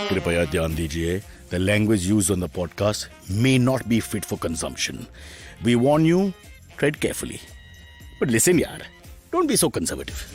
कृपया ध्यान दीजिए, the language used on the podcast may not be fit for consumption. We warn you, tread carefully. But listen, yaar, don't be so conservative.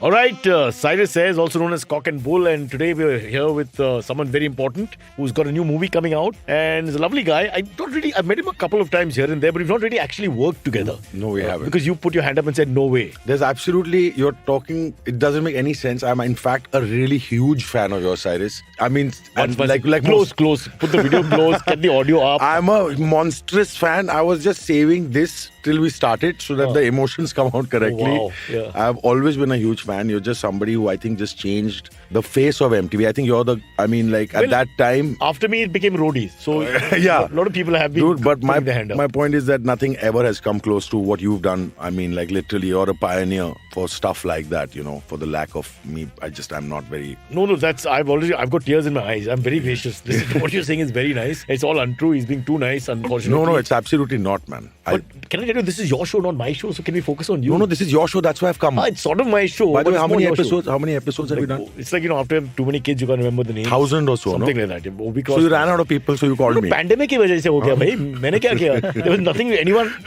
All right, Cyrus Says, also known as Cock and Bull, and today we're here with someone very important who's got a new movie coming out, and he's a lovely guy. I've met him a couple of times here and there, but we've not really actually worked together. No, we haven't. Because you put your hand up and said, no way. There's absolutely, you're talking, it doesn't make any sense. I'm in fact a really huge fan of yours, Cyrus. I mean, and like close. Put the video close, get the audio up. I'm a monstrous fan. I was just saving this till we started so that the emotions come out correctly. Wow. Yeah. I've always been a huge fan. You're just somebody who I think just changed the face of MTV. I think you're at that time. After me, it became roadies. So yeah, a lot of people have been. Dude, but my the my point is that nothing ever has come close to what you've done. I mean, like literally, you're a pioneer for stuff like that. You know, for the lack of me, I'm not very. No, I've got tears in my eyes. I'm very gracious. What you're saying is very nice. It's all untrue. He's being too nice, unfortunately. No, it's absolutely not, man. But can I tell you, this is your show, not my show. So can we focus on you? No, this is your show. That's why I've come. It's sort of my show. By the way, how many episodes have we done? It's like, after too many kids, you can't remember the names. 1,000 or so, something no? like that. So you ran out of people, so you called me. Pandemic की वजह से हो गया भाई. मैंने क्या किया? There was nothing.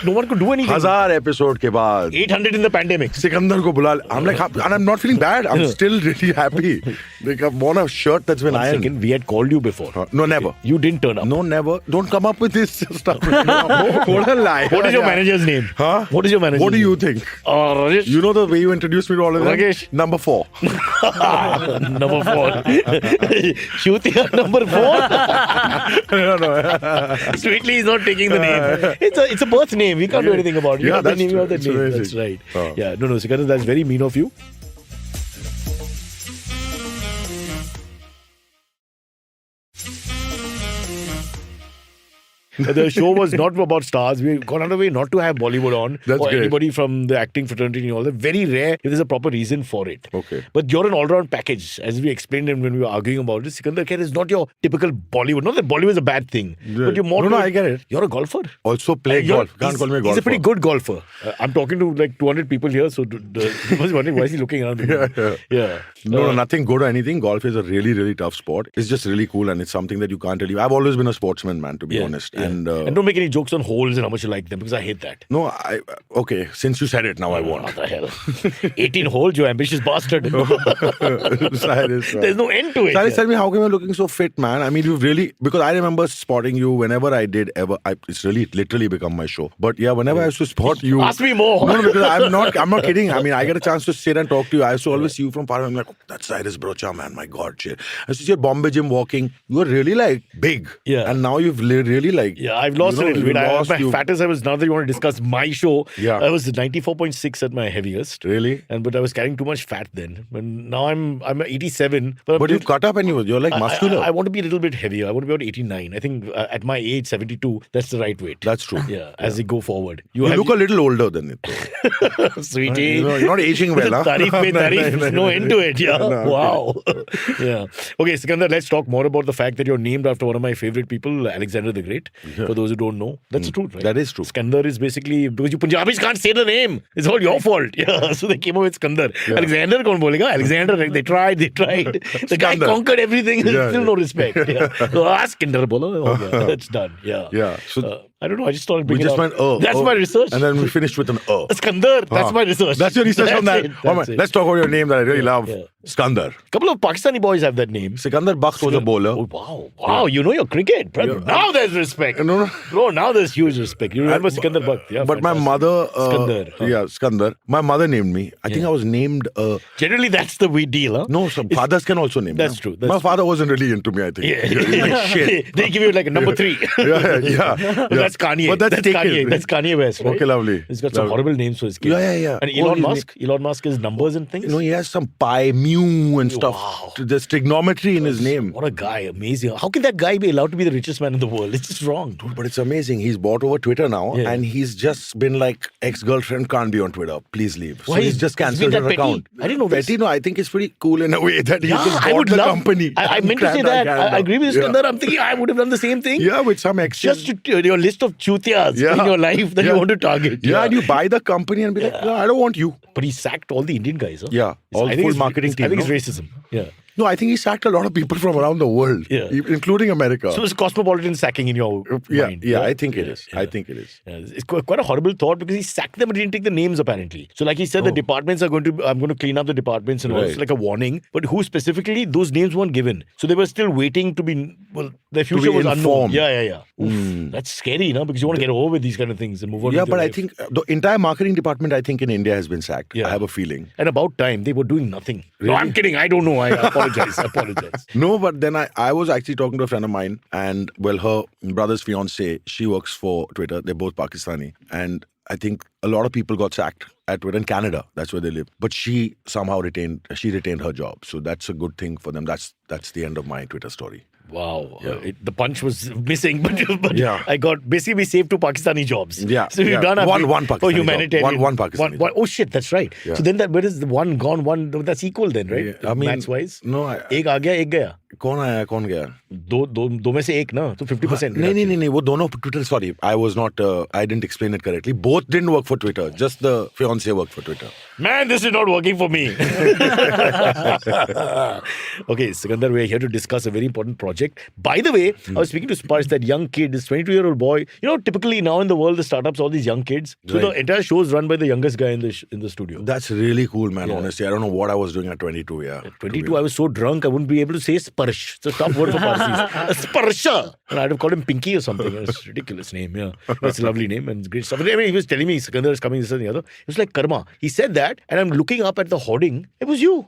No one could do anything. 1,000 episode के बाद 800 in the pandemic. Sikandar को बुला. I'm like, and I'm not feeling bad. I'm still really happy. Like I've worn a shirt that's been ironed. Second, we had called you before. No, never. You didn't turn up. No, never. Don't come up with this stuff. What a lie. What is your manager's name? Huh? What is your manager's name? What do you think? Rajesh. You know the way you introduced me to all of them? Rajesh. Number 4. Number 4. Shootiya number 4. No. Sweetly, he's not taking the name. It's a birth name. We can't do anything about it. Yeah, that's name. true. That's right. Yeah, no, Sikandar, that's very mean of you. The show was not about stars. We got out of the way not to have Bollywood on. That's or great. Anybody from the acting fraternity and all that. Very rare if there's a proper reason for it. Okay. But you're an all-round package. As we explained when we were arguing about it, Sikandar Kher is not your typical Bollywood. Not that Bollywood is a bad thing. Yeah. But you're more... No, I get it. You're a golfer. Also play golf. Can't call me a golfer. He's a pretty good golfer. I'm talking to like 200 people here, so I was wondering why is he looking around. Yeah. No, nothing good or anything. Golf is a really, really tough sport. It's just really cool and it's something that you can't really... I've always been a sportsman, man, to be honest. Yeah. And don't make any jokes on holes and how much you like them because I hate that. No, okay, since you said it, now I won't. What the hell? 18 holes, you ambitious bastard. Cyrus, There's no end to it. Cyrus, tell me, how come you're looking so fit, man? I mean, you've really... Because I remember spotting you whenever I did ever... it's really literally become my show. But yeah, whenever I used to spot you... Ask me more. No, because I'm not kidding. I mean, I get a chance to sit and talk to you. I used to always see you from far away. I'm like, oh, that's Cyrus Brocha, man. My God, shit. I used to see your Bombay gym walking. You were really like big. Yeah. And now you've really like... Yeah, I've lost a little bit. Fattest I was, now that you want to discuss my show, I was 94.6 at my heaviest. Really? But I was carrying too much fat then. But now I'm 87. But you've cut up and you're like muscular. I want to be a little bit heavier. I want to be about 89. I think at my age, 72, that's the right weight. That's true. Yeah, as you go forward. You look a little older than it. Sweetie. You're not aging well, huh? Tarif, no end to it. Yeah. No, wow. Yeah. Okay, Sikandar, let's talk more about the fact that you're named after one of my favorite people, Alexander the Great. Yeah. For those who don't know. That's true, right? That is true. Sikandar is basically, because you Punjabis can't say the name. It's all your fault. Yeah. So they came up with Sikandar. Yeah. Alexander kaun bolega? Alexander, they tried. The guy conquered everything. Still no respect. Yeah. So ask Sikandar bolo. Oh, yeah. That's done. Yeah. Yeah. So I don't know. I just thought we just went, that's my research. And then we finished with an Sikandar. That's my research. That's your research on that. Let's talk about your name that I really love. Yeah. Sikandar. A couple of Pakistani boys have that name. Sikandar Baksh was a bowler. Oh, wow. You know your cricket. Bro. Now there's respect. No. Bro, now there's huge respect. You remember Sikandar Baksh. Yeah, but my mother... Sikandar. Yeah, Sikandar. My mother named me. I think I was named... Generally, that's the we deal, huh? No, some fathers can also name me. That's true. My father wasn't really into me, I think. Yeah. Like, shit. They give you like a number 3. Yeah. That's Kanye. But that's Kanye. That's Kanye West, right? Okay, lovely. He's got some horrible names for his kids. Yeah. And Elon Musk? Elon Musk is numbers and things? No, he has some pi, mu and stuff. Wow. There's trigonometry in his name. What a guy. Amazing. How can that guy be allowed to be the richest man in the world? It's just wrong. Dude, but it's amazing. He's bought over Twitter now and he's just been like, ex-girlfriend can't be on Twitter. Please leave. So he's just cancelled her account. I didn't know this. Petty, no, I think it's pretty cool in a way that he just I bought the company. I meant to say that. I agree with Sikandar. I'm thinking I would have done the same thing. Yeah, with some extra. Just to, your list list of chutias Yeah. in your life that you want to target. Yeah, and you buy the company and be like, no, I don't want you. But he sacked all the Indian guys. Huh? Yeah, all I think full it's- marketing I team. think No? it's racism. Yeah. No, I think he sacked a lot of people from around the world, Yeah. including America. So it's cosmopolitan sacking in your mind. Yeah, I think it is. I think it is. Yeah, it's quite a horrible thought because he sacked them but he didn't take the names apparently. So like he said, the departments I'm going to clean up the departments and all. It's like a warning. But who specifically, those names weren't given. So they were still waiting to be, their future was unknown. informed. Yeah. Oof, that's scary, no? Because you want to get over with these kind of things and move on. Yeah, with your but I life. think the entire marketing department, I think in India has been sacked. Yeah. I have a feeling. And about time, they were doing nothing. No, I'm kidding. I don't know. I apologize. No, but then I was actually talking to a friend of mine, and well, her brother's fiance, she works for Twitter. They're both Pakistani, and I think a lot of people got sacked at Twitter in Canada. That's where they live. But she somehow retained her job, so that's a good thing for them. That's the end of my Twitter story. Wow. The punch was missing, but Yeah. I got basically we saved 2 Pakistani jobs. Yeah. So we've Yeah. done our One bit Pakistani for job. humanitarian. One Pakistani job. Oh shit, that's right. Yeah. So then where is the one gone? One that's equal then, right? Yeah. I mean, maths wise. no, एक आ गया, एक गया. कौन आया कौन गया? दो में से एक ना, तो 50%. नहीं, वो दोनों Twitter. Sorry, I was not. I didn't explain it correctly. Both didn't work for Twitter. Just the fiance worked for Twitter. Man, this is not working for me. Okay, Sikandar, we're here to discuss a very important project. By the way, I was speaking to Sparsh, that young kid, this 22-year-old boy. You know, typically now in the world, the startups, all these young kids. So the entire show is run by the youngest guy in the studio. That's really cool, man. Honestly, I don't know what I was doing at 22. Yeah, 22, I was so drunk, I wouldn't be able to say Sparsh. It's a tough word for Parsis. A Sparsha. And I'd have called him Pinky or something. It's a ridiculous name, yeah. It's a lovely name and great stuff. I mean, he was telling me Sikandar is coming, this and the other. It was like karma. He said that, and I'm looking up at the hoarding. It was you.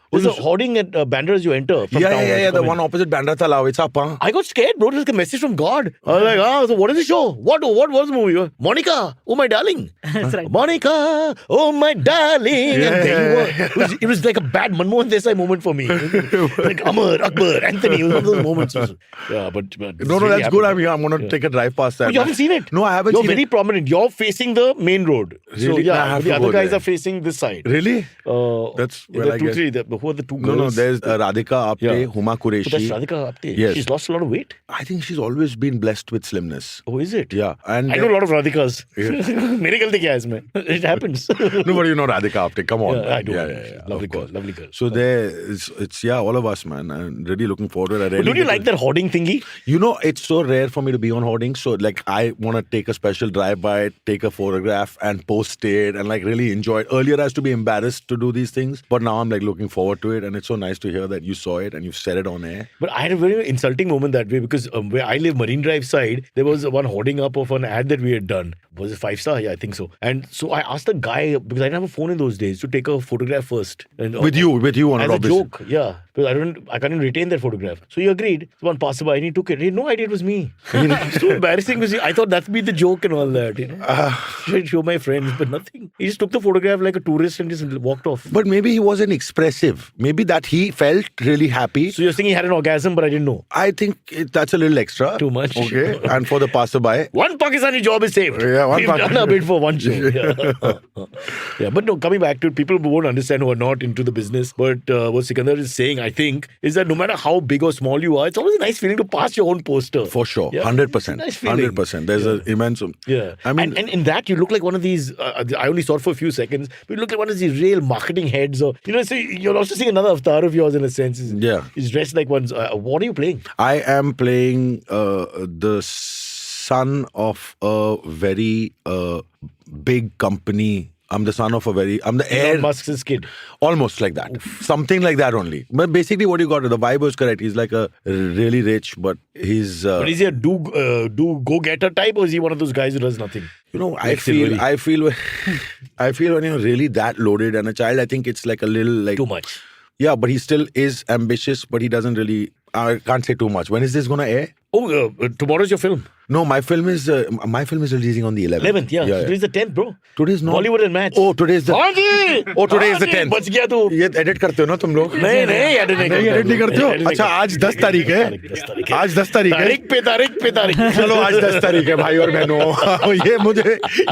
There's a hoarding at Bandra as you enter from town. Yeah. The one opposite Bandra Talao. It's up, huh? I got scared, bro. It was like a message from God. I was like, so what is the show? What was the movie? Monica, oh my darling. That's right. Monica, oh my darling. And there you were. It was like a bad Manmohan Desai moment for me. Like Amar, Akbar, Anthony. It was one of those moments. Yeah, but No, this that's really good. happened. I'm going to take a drive past that. Oh, you haven't seen it? No, I haven't You're seen very it. prominent. You're facing the main road. So Really? I have the to other go guys there. are facing this side. Really? There That's are well, I two, guess. three. Who are the two girls? No, there's Radhika Apte, Yeah. Huma So that's Qureshi. Radhika Apte. Yes. She's lost a lot of weight. I think she's always been blessed with slimness. Oh, is it? Yeah. And I know a lot of Radhikas. मेरी गलती क्या है इसमें? It happens. No, but you know Radhika Apte. Come on. Yeah, I do. Yeah. Lovely of girl. course. Lovely girl. So it's all of us, man. I'm really looking forward to it. I really Don't you get like to- that hoarding thingy? You know, it's so rare for me to be on hoarding. So, like, I want to take a special drive-by, take a photograph and post it and, like, really enjoy it. Earlier, I used to be embarrassed to do these things. But now I'm, like, looking forward to it. And it's so nice to hear that you saw it and you said it on air. But I had a very insulting moment that way because where I live, Marine Drive side, there was one hoarding up of an ad that we had done. Was it 5-star? Yeah, I think so. And so I asked the guy, because I didn't have a phone in those days, to take a photograph first. And, With you on as it, a obviously. joke, yeah. Because I can't even retain that photograph. So he agreed. So one passerby and he took it. He had no idea it was me. It's so embarrassing because I thought that'd be the joke and all that. You know? Should show my friends, but nothing. He just took the photograph like a tourist and just walked off. But maybe he wasn't expressive. Maybe that he felt really happy. So you're saying he had an orgasm, but I didn't know. I think that's a little extra. Too much. Okay. And for the passerby. One Pakistani job is saved. Yeah, one We've done a bit for one show. Yeah, but no, coming back to it, people who won't understand who are not into the business. But what Sikandar is saying, I think, is that no matter how big or small you are, it's always a nice feeling to pass your own poster. For sure. Yeah. 100%. Nice feeling. 100%. There's an immense. Yeah. I mean, and in that, you look like one of these, I only saw it for a few seconds, but you look like one of these real marketing heads. Or, you know, so you're also seeing another avatar of yours in a sense. He's dressed like one's. What are you playing? I am playing the son of a very big company. I'm the son of a I'm the heir. Elon Musk's kid. Almost like that. Something like that only. But basically what you got, the vibe was correct. He's like a really rich, but he's... But is he a go-getter type or is he one of those guys who does nothing? You know, I feel when you're really that loaded and a child, I think it's like a little like... Too much. Yeah, but he still is ambitious, but he doesn't really... I can't say too much. When is this going to air? Oh, tomorrow's your film. No, my film is releasing on the 11th. 11th, yeah. Today's the 10th, bro. Today's not. Bollywood and match. Oh, today's the... हाँ जी! today is the 10th. बच गया तू. ये edit करते हो ना तुम लोग? नहीं, edit नहीं करते हो? अच्छा, आज 10 तारीख है? आज 10 तारीख है? तारीख. चलो, आज 10 तारीख है, भाई और बहनों.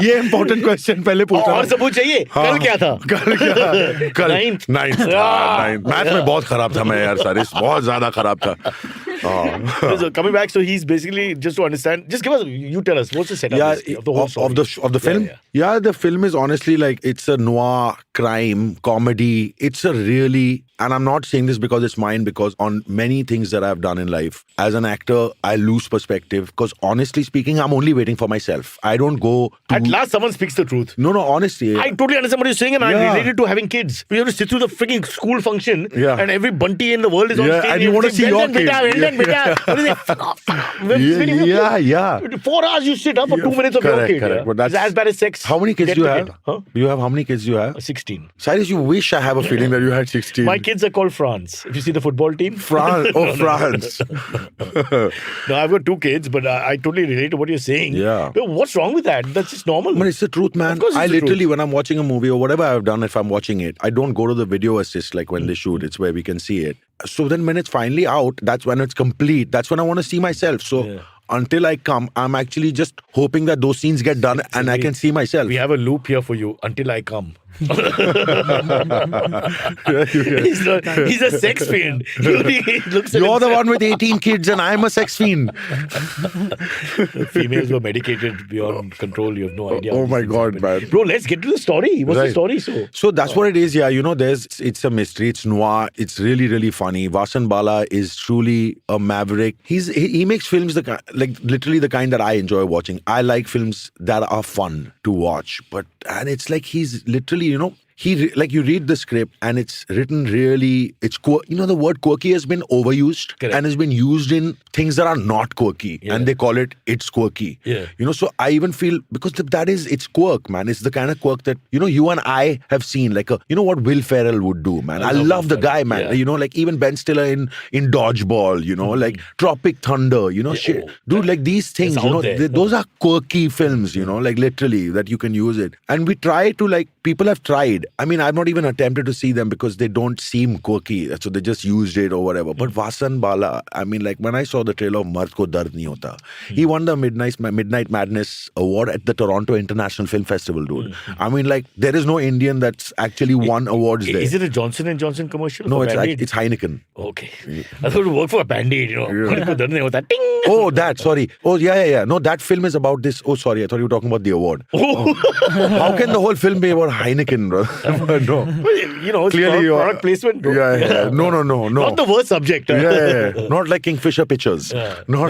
ये important question पहले पूछा. और सबूत चाहिए? कल क्या था? कल 9th. 9th. मैथ में बहुत खराब था मैं यार, सारिस. बहुत ज्यादा खराब था. So coming back, so he's basically, just to understand, just you tell us, what's the setup of the whole story? Of the film? Yeah, the film is honestly like, it's a noir, crime, comedy. It's a really, and I'm not saying this because it's mine, because on many things that I've done in life, as an actor, I lose perspective, because honestly speaking, I'm only waiting for myself. I don't go to... At last, someone speaks the truth. No, honestly. I totally understand what you're saying, and I related to having kids. We have to sit through the freaking school function, and every bunty in the world is on stage. And you want to see your kids. What is it? Fuck off. 4 hours you sit up for 2 minutes of your kid. Correct. But that's as bad as sex. How many kids do you have? Huh? How many kids do you have? 16. Cyrus, you wish I have a feeling that you had 16. My kids are called France. If you see the football team. France. France. No, I've got 2 kids, but I totally relate to what you're saying. Yeah. But what's wrong with that? That's just normal. But it's the truth, man. I literally, when I'm watching a movie or whatever I've done, if I'm watching it, I don't go to the video assist like when they shoot. It's where we can see it. So then when it's finally out, that's when it's complete. That's when I want to see myself. So until I come, I'm actually just hoping that those scenes get done and I can see myself. We have a loop here for you. Until I come. He's a sex fiend. He looks You're the one with 18 kids and I'm a sex fiend. Females were medicated beyond control. You have no idea. Oh my God, man. Bro, let's get to the story. What's the story? So that's what it is. Yeah, you know, it's a mystery. It's noir. It's really, really funny. Vasan Bala is truly a maverick. He makes films literally the kind that I enjoy watching. I like films that are fun to watch. And it's like he's literally, you know, you read the script and it's written really, the word quirky has been overused. Correct. And has been used in things that are not quirky. Yeah. And they call it's quirky. Yeah. You know, so I even feel, because it's quirk, man. It's the kind of quirk that, you know, you and I have seen, like you know what Will Ferrell would do, man. I love the guy, man. Yeah. You know, like even Ben Stiller in Dodgeball, you know, like Tropic Thunder, you know, shit. Dude, like these things, you know, those are quirky films, you know, like literally that you can use it. And we try to, like, people have tried. I mean, I've not even attempted to see them because they don't seem quirky. So they just used it or whatever. But Vasan Bala, I mean, like when I saw the trailer of Mard Ko Dard Nahi Hota, he won the Midnight Madness Award at the Toronto International Film Festival, dude. I mean, like, there is no Indian that's actually won awards there. Is it a Johnson & Johnson commercial? No, it's Heineken. Okay. I thought it worked for a Band-Aid, you know. Mard Ko Dard Nahi Hota. Ting! Oh, that, sorry. Oh, yeah. No, that film is about this. Oh, sorry, I thought you were talking about the award. How can the whole film be about Heineken, bro? No. You know, clearly product placement. Bro. Yeah. No. Not the worst subject. Yeah. Not like Kingfisher Pictures. Yeah. Not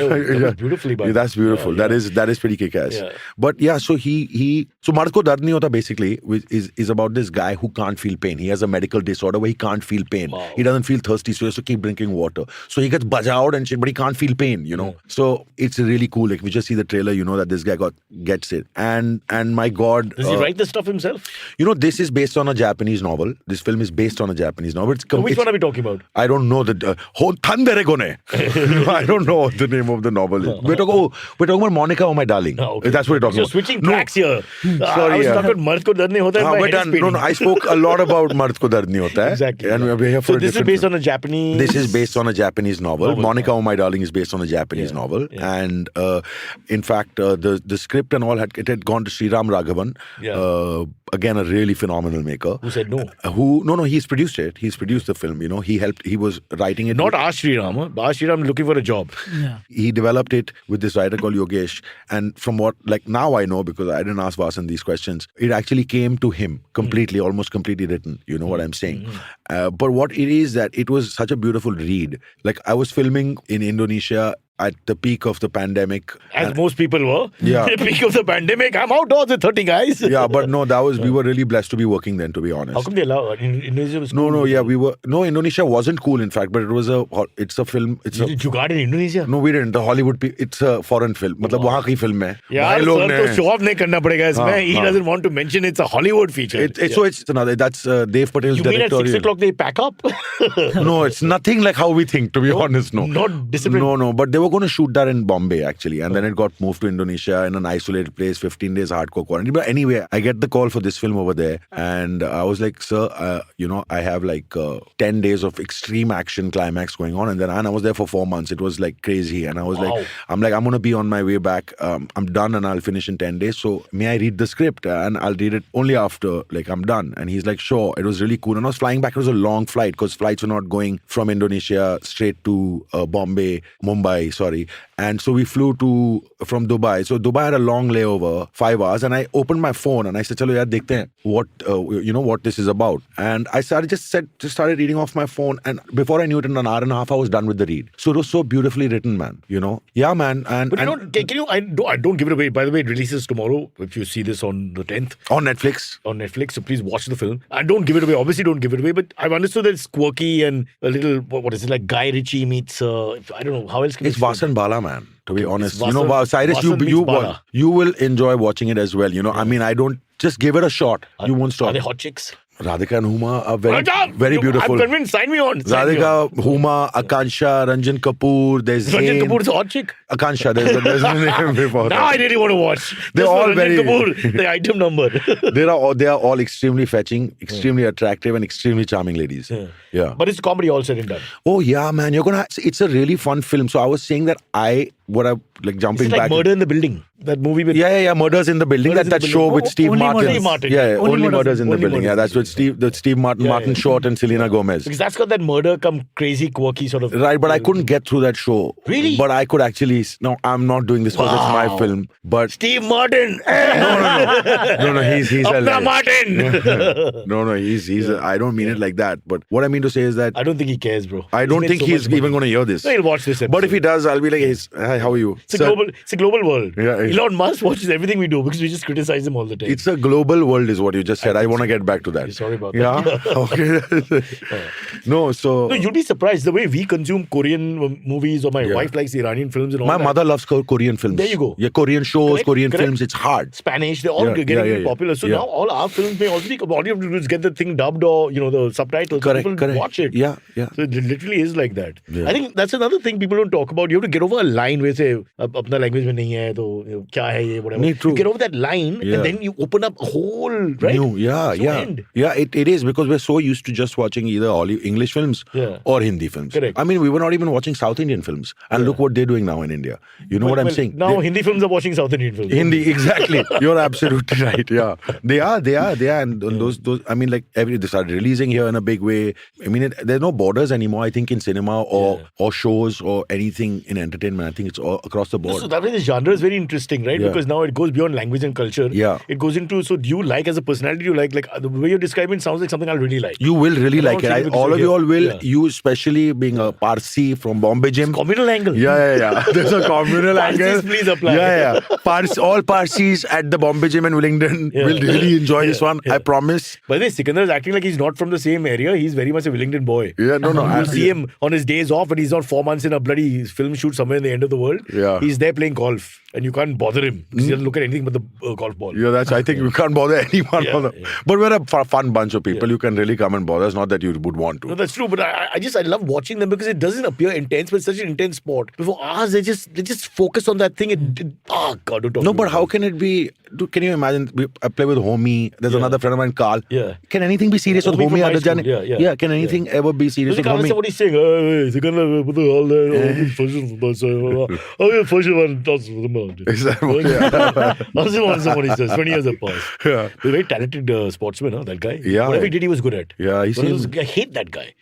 beautifully, but that's beautiful. Yeah. That is pretty kick-ass. Yeah. But yeah, so so Mard Ko Dard Nahi Hota basically is about this guy who can't feel pain. He has a medical disorder where he can't feel pain. Wow. He doesn't feel thirsty, so he has to keep drinking water. So he gets bajawed and shit, but he can't feel pain, you know. So it's really cool. Like, we just see the trailer, you know that this guy gets it. And my God. Does he write this stuff himself? You know, this is based on a Japanese novel. This film is based on a Japanese novel. Which one are we talking about? I don't know the I don't know what the name of the novel is. We're talking about Monica, Oh My Darling. Okay. That's what we're talking You're about. Switching tracks here. Sorry, I was talking about Mard Ko Dard Nahi Hota. No, I spoke a lot about Mard Ko Dard Nahi Hota. Exactly. And we're here for so this is based on a Japanese... This is based on a Japanese novel. Monica, Oh My Darling is based on a Japanese novel. Yeah. And in fact, the script and all had gone to Sriram Raghavan. Yeah. Again, a really phenomenal maker. Who said no? No, he's produced it. He's produced the film, you know. He was writing it. Not R. Sriram. R. Sriram looking for a job. Yeah. He developed it with this writer called Yogesh. And from what, like, now I know, because I didn't ask Vasan these questions, it actually came to him completely, almost completely written. You know what I'm saying? But what it is that it was such a beautiful read. Like, I was filming in Indonesia at the peak of the pandemic. As most people were. Yeah. At the peak of the pandemic, I'm outdoors with 30 guys. Yeah, but no, we were really blessed to be working then, to be honest. How come they allow Indonesia was cool? No, Indonesia wasn't cool, in fact, but it's a film. Did you got in Indonesia? No, we didn't. The Hollywood, it's a foreign film. मतलब वहाँ की film है. Yeah, sir, show off नहीं करना पड़ेगा इसमें. He doesn't want to mention it's a Hollywood feature. So it's another, that's Dev Patel's directorial. You mean at 6 o'clock they pack up? No, it's nothing like how we think, to be honest, no. Not discipline. No, but they were were going to shoot that in Bombay actually, and then it got moved to Indonesia in an isolated place, 15 days hardcore quarantine. But anyway, I get the call for this film over there, and I was like, sir, I have like 10 days of extreme action climax going on, and I was there for 4 months. It was like crazy, and I was like, I'm going to be on my way back. I'm done, and I'll finish in 10 days. So may I read the script? And I'll read it only after like I'm done. And he's like, sure. It was really cool. And I was flying back. It was a long flight because flights were not going from Indonesia straight to Mumbai, sorry. And so we flew from Dubai. So Dubai had a long layover, 5 hours, and I opened my phone and I said, "Chalo yaar, dekhte hain what this is about." And I started reading off my phone, and before I knew it, in an hour and a half, I was done with the read. So it was so beautifully written, man. Yeah, man. But I don't give it away. By the way, it releases tomorrow. If you see this on the 10th on Netflix. So please watch the film. And don't give it away. Obviously, don't give it away. But I've understood that it's quirky and a little. What is it, like Guy Ritchie meets? I don't know how else. It's Vasan Bala, man. To be honest, Cyrus, Vasan you will enjoy watching it as well. I mean, I don't just give it a shot. You won't stop. Are they hot chicks? Radhika and Huma are very beautiful. I'm convinced. Sign me on. Radhika, Huma, Akansha, Ranjan Kapoor. There's Ranjan Kapoor's a hot chick. Akansha. There's a name before. Now I really want to watch. They're all very. Kapoor, the item number. They are all extremely fetching, extremely attractive, and extremely charming ladies. Yeah. But it's comedy all said and done. Oh yeah, man. It's a really fun film. So I was saying that jumping back. Murder in the Building. That movie with Murders in the Building. That show with Steve Martin. Yeah, only Murders in the Building. Yeah, that's with Steve Martin Short and Selena Gomez. Because that's got that murder come crazy quirky sort of. Right, but I couldn't get through that show. Really? But I could actually. No, I'm not doing this because it's my film. But Steve Martin. No, he's Apna Martin. No, he's. I don't mean it like that. But what I mean to say is that I don't think he cares, bro. I don't think he's even going to hear this. No, he'll watch this episode. But if he does, I'll be like, "Hi, how are you?" It's a global world. Yeah, Elon Musk watches everything we do because we just criticize him all the time. It's a global world, is what you just said. I want to get back to that. Sorry about that. Okay. No, you'd be surprised the way we consume Korean movies, or my wife likes Iranian films and all that. My mother loves Korean films. There you go. Yeah, Korean shows, Korean films. It's hard. Spanish, they're all getting really popular. So now all our films may also be. All you have to do is get the thing dubbed or the subtitles. Correct. Watch it. Yeah. So it literally is like that. Yeah. I think that's another thing people don't talk about. You have to get over a line where say apna language mein nahi hai to kya hai ye whatever. You get over that line and then you open up a whole new it is because we're so used to just watching either English films or Hindi films. Correct. I mean, we were not even watching South Indian films, and look what they're doing now in India. What I'm saying? Now Hindi films are watching South Indian films. Hindi, exactly. You're absolutely right. Yeah, they are, and those. I mean, like they started releasing here in a big way. I mean, there's no borders anymore. I think in cinema or shows or anything in entertainment. I think it's all across the board. So that way the genre is very interesting, right? Because now it goes beyond language and culture. Yeah. It goes into, so do you like as a personality, do you like the way you're describing it sounds like something I'll really like. You will really like it. All of you all will. Yeah. You especially being a Parsi from Bombay Gym. Communal angle. Yeah. There's a communal angle. Please apply. Yeah. All Parsis at the Bombay Gym in Willingdon will really enjoy this one. I promise. By the way, Sikandar is acting like he's not from the same area. He's very much a Willingdon boy. Yeah, no. You see him on his days off and he's not 4 months in a bloody film shoot somewhere in the end of the world. Yeah. He's there playing golf. And you can't bother him because he doesn't look at anything but the golf ball. Yeah, I think we can't bother anyone. But we're a fun bunch of people. You can really come and bother us. Not that you would want to. No, that's true. But I love watching them because it doesn't appear intense, but it's such an intense sport. Before ours, they just focus on that thing. Oh God, don't talk. No, but how can it be? Can you imagine? I play with Homie. There's another friend of mine, Carl. Yeah. Can anything be serious with Homie? Yeah. Can anything ever be serious with Homie? What he's saying? Is that what? Somebody says 20 years have passed. Yeah. He's a very talented sportsman, that guy. Yeah. Whatever he did, he was good at. Yeah, I hate that guy.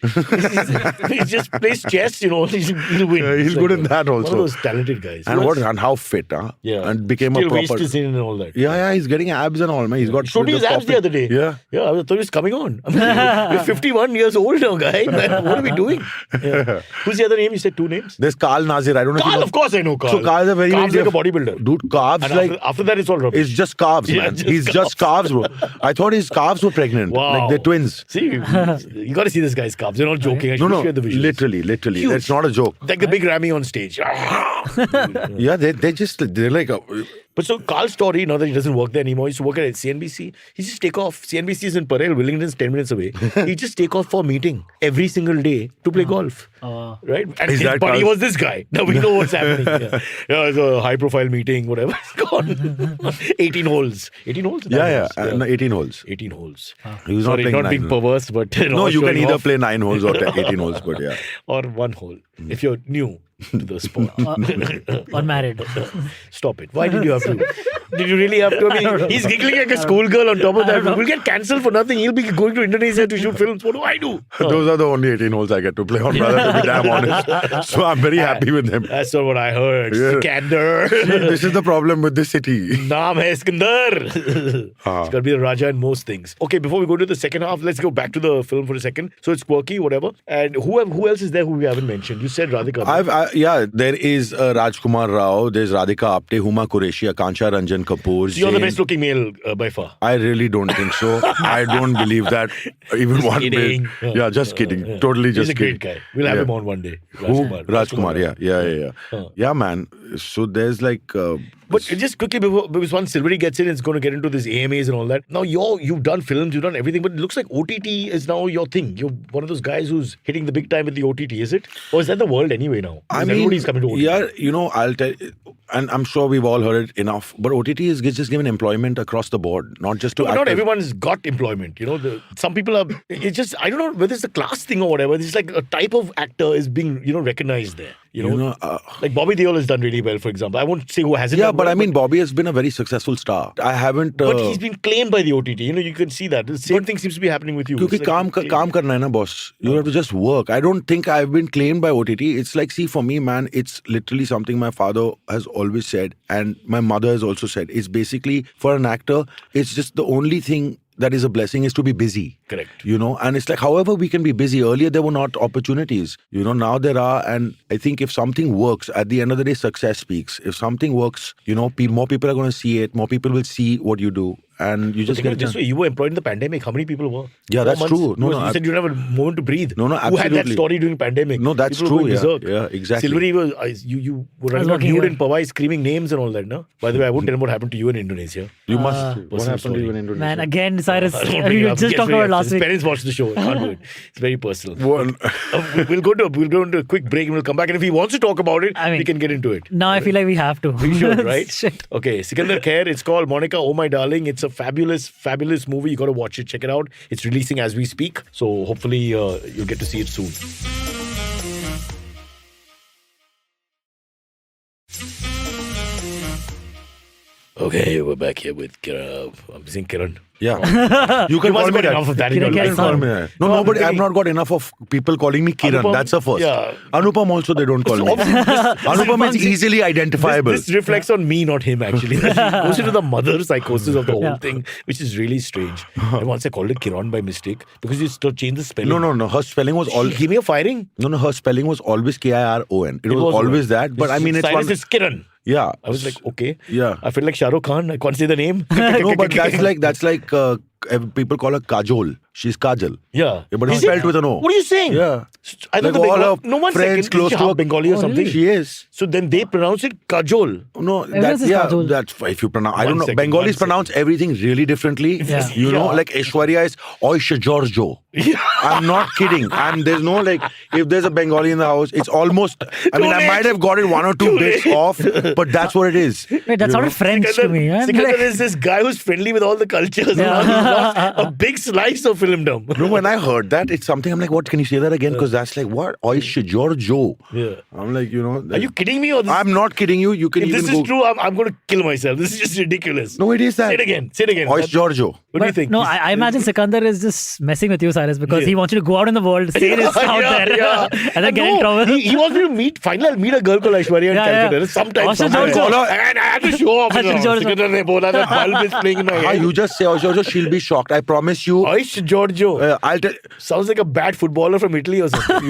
He just plays chess, he'll win. Yeah, he's good in that also. One of those talented guys. And how fit, huh? Yeah. And became still a proper. Waist is in and all that. Yeah, he's getting abs and all, man. He's got. Showed me his abs the other day. Yeah. I thought he was coming on. I mean, we're 51 years old now, guy. What are we doing? Yeah. Who's the other name? You said 2 names? There's Carl Nazir. I don't know. Carl, of course I know Carl. So Carl's a very like a bodybuilder. Dude, carbs and after that it's all rubbish. It's just carbs, man. He's just carbs, bro. I thought his calves were pregnant. Wow. Like they're twins. See, you got to see this guy's calves. They're not joking. I No, share the visuals. literally. It's not a joke. Like the big Ramy on stage. Yeah, they're like But so Carl's story, now that he doesn't work there anymore, he used to work at CNBC. He just take off. CNBC is in Parel, Wellington's 10 minutes away. He just take off for a meeting every single day to play golf. Right? And his buddy was this guy. Now we know what's happening. Yeah, it's a high profile meeting, whatever it's called. 18 holes. 18 holes? Yeah. No, 18 holes. 18 holes. He was Sorry, not being perverse, but... No, you can either play 9 holes or 18 holes, but yeah. Or 1 hole, if you're new to the sport. Or married. Stop it. Why did you have to? Did you really have to? I mean, he's giggling like a schoolgirl on top of that. We'll get cancelled for nothing. He'll be going to Indonesia to shoot films. What do I do? Those are the only 18 holes I get to play on, brother, to be damn honest. So I'm very happy with them. That's not what I heard. Yeah. Sikandar. This is the problem with this city. Naam hai Sikandar. It's got to be the Raja in most things. Okay, before we go to the second half, let's go back to the film for a second. So it's quirky, whatever. And who else is there who we haven't mentioned? You said Radhika. There is Rajkumar Rao, there's Radhika Apte, Huma Qureshi, Akansha Ranjan Kapoor. So you're the best looking male by far. I really don't think so. I don't believe that. Even just one kidding. bit. Yeah, just kidding. Totally just kidding. He's a great guy. We'll have him on one day. Rajkumar, yeah. Yeah, man. So there's like... But just quickly, because once Silvery gets in, it's going to get into this AMAs and all that. Now, you've done films, you've done everything, but it looks like OTT is now your thing. You're one of those guys who's hitting the big time with the OTT, is it? Or is that the world anyway now? Everybody's coming to OTT. Yeah, I'll tell you, and I'm sure we've all heard it enough, but OTT is just given employment across the board, not just to actors. Not everyone's got employment, some people are, it's just, I don't know whether it's a class thing or whatever, it's like a type of actor is being, recognized there. Like Bobby Deol has done really well, for example. I won't say who hasn't. Yeah, but I mean, Bobby has been a very successful star. I haven't. But he's been claimed by the OTT. You can see that. The same thing seems to be happening with you. Because kaam karna hai na, boss. You have to just work. I don't think I've been claimed by OTT. It's like, see, for me, man, it's literally something my father has always said, and my mother has also said. It's basically, for an actor, it's just the only thing that is a blessing is to be busy. Correct. And it's like, however we can be busy. Earlier, there were not opportunities. Now there are. And I think if something works, at the end of the day, success speaks. If something works, more people are going to see it. More people will see what you do. And you just get it this way. You were employed in the pandemic. How many people were? Yeah, that's true. No, you said you didn't have a moment to breathe. No, absolutely. Who had that story during pandemic? No, that's people true. Yeah, exactly. Silvery was, you were running out nude in Powai screaming names and all that, no? By the way, I won't tell him what happened to you in Indonesia. You must. What happened to you in Indonesia? Man, again, Cyrus, you just talked about last week. His parents watched the show. Can't do it. It's very personal. We'll go into a quick break and we'll come back. And if he wants to talk about it, we can get into it. Now I feel like we have to. We should, right? Shit. Okay, Sikandar Kher. It's called Monica, Oh My Darling. It's a fabulous movie. You got to watch it. Check it out. It's releasing as we speak. So hopefully you'll get to see it soon. Okay, we're back here with Kiran. I'm saying Kiran. Yeah. You can call me that. Enough of that in your Kiran life. call me that. No, nobody. I've not got enough of people calling me Kiran. Anupam, That's the first. Yeah. Anupam also they don't call me. Anupam is easily identifiable. This reflects on me, not him, actually. He goes into the mother psychosis of the whole thing, which is really strange. And once I called it Kiran by mistake because you changed the spelling. No. Her spelling was always. Give me a firing. No. Her spelling was always Kiron. It was always that. But I mean, it's Cyrus is Kiran. Yeah. I was like, okay. Yeah. I feel like Shah Rukh Khan. I can't say the name. No, but that's like people call her Kajol. She's Kajal. Yeah. But it's spelled with an O. What are you saying? Yeah. I thought like all her no one friends close to her. Bengali or something. She is. So then they pronounce it Kajol. No, that's if you pronounce. I don't know. Bengalis pronounce everything really differently. Yeah. Like Aishwarya is Oisha Giorgio. I'm not kidding. There's no if there's a Bengali in the house, it's almost. I might have got it 1 or 2 bits off, but that's what it is. Wait, that sounded French to me. Sikandar is this guy who's friendly with all the cultures. Yeah. He's lost a big slice of filmdom. No, when I heard that, it's something I'm like, what? Can you say that again? Because that's like, what? Oisha Giorgio. Yeah. I'm like, Are you kidding me? Or I'm not kidding you. You can if even this is true, I'm going to kill myself. This is just ridiculous. No, it is that. Say it again. Oisha Giorgio. What do you think? No, I imagine Sikandar is just messing with you, Cyrus, because he wants you to go out in the world, say this out there, and then get in trouble. He wants me to meet. Finally, I'll meet a girl called Aishwarya in Calcutta. Sometimes. And I had to show off. Sikandar ne bola that bulb is playing in my head. You just say Oisha Giorgio, she'll be shocked. I promise you. Oisha Giorgio. I'll tell. Sounds like a bad footballer from Italy or something.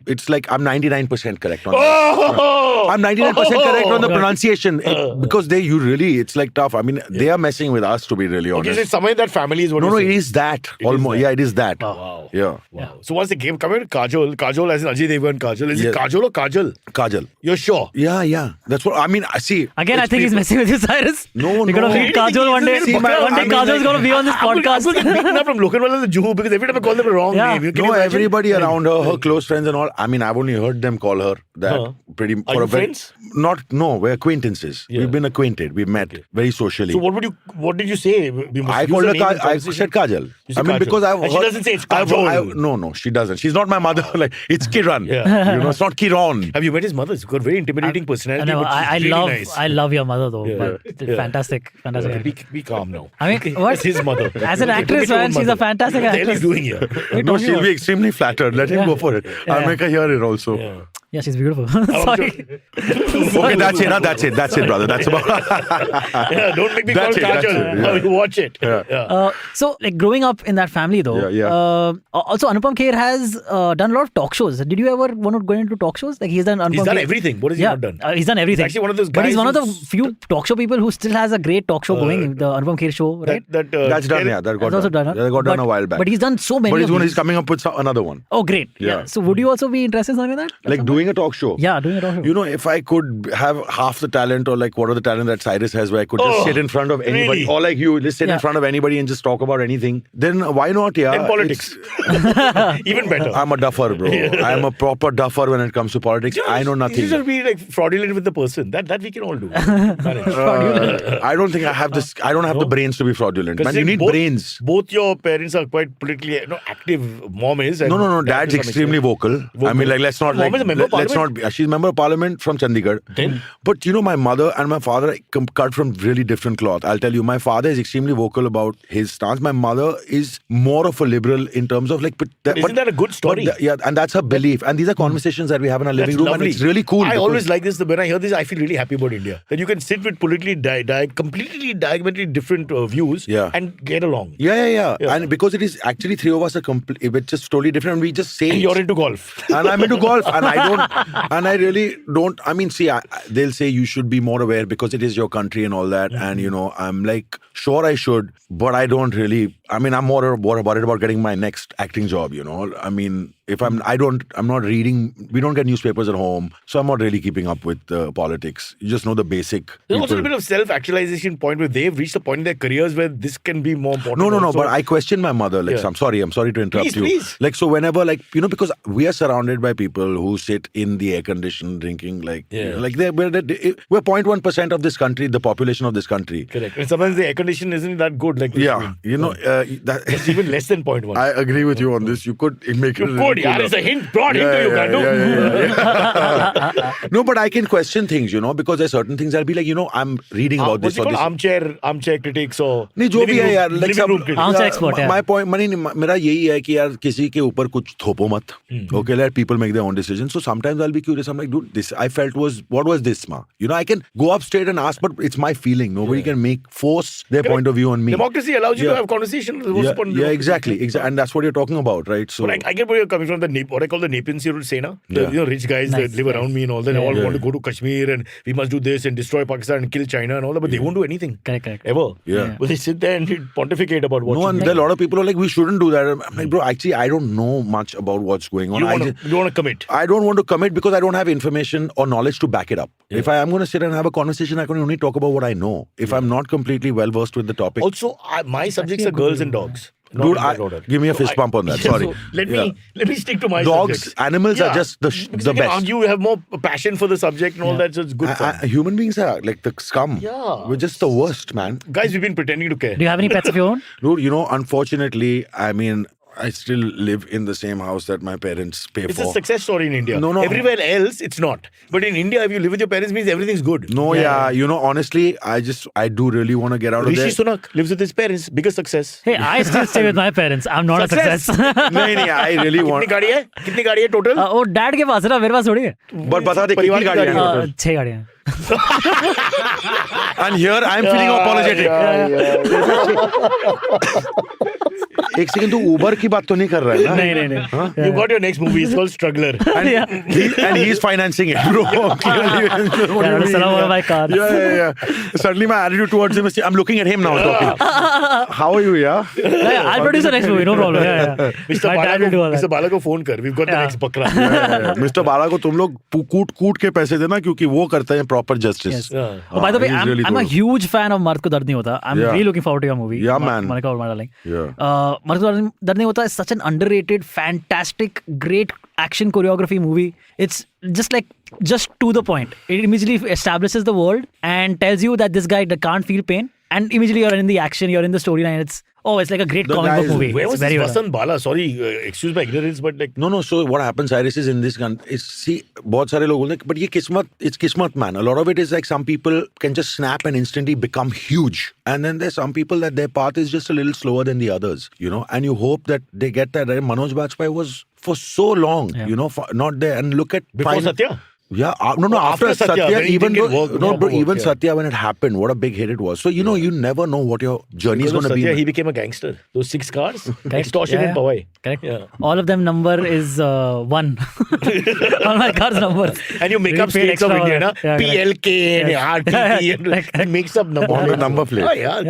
It's like I'm 99% correct on that. I'm 99% correct on the pronunciation because it's like tough. They are messing with us. us, to be really honest. Okay, so somewhere in that family is what No, you're it saying. is that. It is Almost. that. Yeah, it is that. Wow. Yeah. Wow. So once they came, coming to Kajol as in Ajay Devgan Kajol, is it Yes. Kajol or Kajal? Kajal. You're sure? Yeah. That's what I mean. I see. Again, I it's think he's people- messing with you, Cyrus. No, You're no. gonna meet Kajol one day. See, One man, day I mean, Kajol's gonna be on this I'm podcast. going to get beaten up from Lokanwala the Juhu because every time I call them a wrong Yeah. name. Can No, you imagine? everybody around her close friends and all. I mean, I've only heard them call her that. Huh. Pretty. Are you friends? No, we're acquaintances. Yeah. We've been acquainted. We've met very socially. So what did you say? We must I use called the her. name in I conversation. said Kajal. You said I mean, Kajal. because I've And she heard- doesn't say it's I've- Kajol. No, she doesn't. She's not my mother. Like it's Kiran. Yeah. You know, it's not Kiran. Have you met his mother? She's got very intimidating personality. No, but she's I really love nice. I love your mother though. Yeah. But Yeah. fantastic. Be calm now. I mean, what? It's his mother. As an Okay, actress, look at your man, own she's a mother. fantastic What the hell are you actress. doing here? What are you No, talking she'll about? be extremely flattered. Let him Yeah. go for it. I'll Yeah. make her hear it also. Yeah. Yeah, she's beautiful. I'm Sorry. Okay, that's it. That's it, brother. That's about. Yeah, don't make me call That's it, that's Kajal. it, yeah. You watch it. Yeah. So, like growing up in that family, though. Yeah. Also, Anupam Kher has done a lot of talk shows. Did you ever want to go into talk shows? Like he's done. Anupam He's done Kher- everything. What has he Yeah, not done? he's done everything. actually one of those But he's guys one of the who's- few talk show people who still has a great talk show going. The Anupam Kher show, right? That's That's done. Yeah, that That's got also done. done. Yeah, that got done But- a while back. But he's done so many. But of he's these. coming up with another one. Oh, great. Yeah. So, would you also be interested in something like that? Like doing a talk show. Yeah, doing a talk show. You know, if I could have half the talent or like what are the talent that Cyrus has where I could just Oh, sit in front of anybody really? or like you, just sit Yeah. in front of anybody and just talk about anything, then why not? Yeah. In politics. Even better. I'm a duffer, bro. I'm a proper duffer when it comes to politics. I know You nothing. just be like fraudulent with the person. That we can all do. Manage. I don't think I have this. I don't have the brains to be fraudulent. Man, you Considering need both- brains. Both your parents are quite politically active. Mom is. And No. dad Dad's to some extremely extent. vocal. I mean, like, let's not Mom like. is a member of Let's not. parliament? She's a member of parliament from Chandigarh. Then? But you know, my mother and my father cut from really different cloth. I'll tell you, my father is extremely vocal about his stance. My mother is more of a liberal in terms of like. But Isn't that a good story? Yeah, and that's her belief. And these are conversations that we have in our living That's room, lovely. and it's really cool. I because- always like this. When I hear this, I feel really happy about India. That you can sit with politically completely diametrically different views Yeah. and get along. Yeah. And because it is actually three of us are it's just totally different. And we just say And it. you're into golf. And I'm into golf, and I really don't. I mean, see, they'll say you should be more aware because it is your country and all that. And you know, I'm like, sure, I should, but I don't really. I mean, I'm more worried about getting my next acting job. You know, I mean, if I'm not reading. We don't get newspapers at home, so I'm not really keeping up with politics. You just know the basic. There's also a people. bit of self-actualization point where they've reached a point in their careers where this can be more important. No. also. But I question my mother. Like, Yeah. I'm sorry to interrupt you. Please. Like, so whenever, like, you know, because we are surrounded by people who sit in the air conditioned drinking, like, Yeah. you know, like we're 0.1% of this country, the population of this country. Correct. And sometimes the air condition isn't that good. Like Yeah, you know, it's that, even less than 0.1. I agree with you on this. You could make it. You could, yeah. It's a hint brought into you, Gandu. Yeah. No, but I can question things, you know, because there's certain things I'll be like, you know, I'm reading about What's this it or called? this. Armchair critics or नहीं जो भी है यार like living room critics. Armchair expert, yeah. my point मेरा यही है कि यार किसी के ऊपर कुछ थोपो मत. Okay, let people make their own decisions. So sometimes I'll be curious. I'm like, dude, this I felt what was this, ma? You know, I can go up straight and ask, but it's my feeling. Nobody can force their point of view on me. Democracy allows you Yeah. to have conversation. What's the point of Yeah, democracy? exactly, and that's what you're talking about, right? So But I get where you're coming from. What I call the Nepean Sena. The Yeah. rich guys Nice, that live around me and all that. They all Yeah. want to go to Kashmir and we must do this and destroy Pakistan and kill China and all that. But they won't do anything. Correct. Ever. Yeah. But they sit there and pontificate about what no, should and be there are a done. lot of people who are like, we shouldn't do that. I'm like, bro, actually, I don't know much about what's going on. You I want to commit. don't want to commit because I don't have information or knowledge to back it up. If I am going to sit and have a conversation, I can only talk about what I know. If I'm not completely well versed with the topic, Also, my subjects are girls and dogs. Not dude, in that order. give me a So fist bump on that. Sorry. So let Yeah. me stick to my Dogs, subjects. animals are just the because the you can best. argue, you have more passion for the subject and all that, so it's good fun. Human beings are like the scum. Yeah. We're just the worst, man. Guys, we've been pretending to care. Do you have any pets of your own? Dude, you know, unfortunately, I mean, I still live in the same house that my parents pay It's for. a success story in India. No. Everywhere else, it's not. But in India, if you live with your parents, means everything's good. No, yeah, you know, honestly, I do really want to get out of Rishi there. Sunak lives with his parents. Biggest success. Hey, I still stay with my parents. I'm not a success. नहीं, I really कितनी want. गाड़ी है? कितनी गाड़ी है total? वो dad के पास है ना, मेरे पास थोड़ी है. But बता दे परिवार कितनी की गाड़ियाँ गाड़ी हैं? 6 गाड़ियाँ हैं. And here I am feeling apologetic. एक सेकंड तू उबर की बात तो नहीं कर रहा है ना? नहीं. You got your next movie. It's called Struggler. And he's financing it, bro. One of my cars. Yeah. Suddenly my attitude towards him is, I'm looking at him now talking. How are you, yeah? Yeah, I'll produce the next movie, no problem. Yeah. Mr. My dad will do all that. Mr. Bala को phone कर. We've got the next Bakra. Mister Bala को तुम लोग कूट के पैसे देना क्योंकि वो करते हैं proper justice. Oh, by the way, I'm a huge fan of Mard Ko Dard Nahi Hota. I'm really looking forward to your movie. Yeah, man. Monica or my darling. Yeah. Mard Ko Dard Nahi Hota is such an underrated, fantastic, great action choreography movie. It's just to the point. It immediately establishes the world and tells you that this guy can't feel pain. And immediately you're in the action, you're in the storyline. It's like a great comic book movie. Where it's was very this well. Vasant Bala? Sorry, excuse my ignorance, but like... No. So what happens, Cyrus, is in this gun is, see, बहुत सारे लोग बोलते हैं, but ये किस्मत, it's kismat, man. A lot of it is like some people can just snap and instantly become huge. And then there's some people that their path is just a little slower than the others, you know, and you hope that they get that. Right? Manoj Bajpayee was for so long, you know, not there. And look at... Before Satya? Yeah, after Satya, even though, even Satya, when it happened, what a big hit it was. So, you know, you never know what your journey is going to be. Satya, he became a gangster. Those 6 cars, extortion and Powai. Correct. Yeah. All of them number is 1. All my cars number. And you make up states of India, na? PLK and RTP and mix up number. On the number plate. Oh, yeah,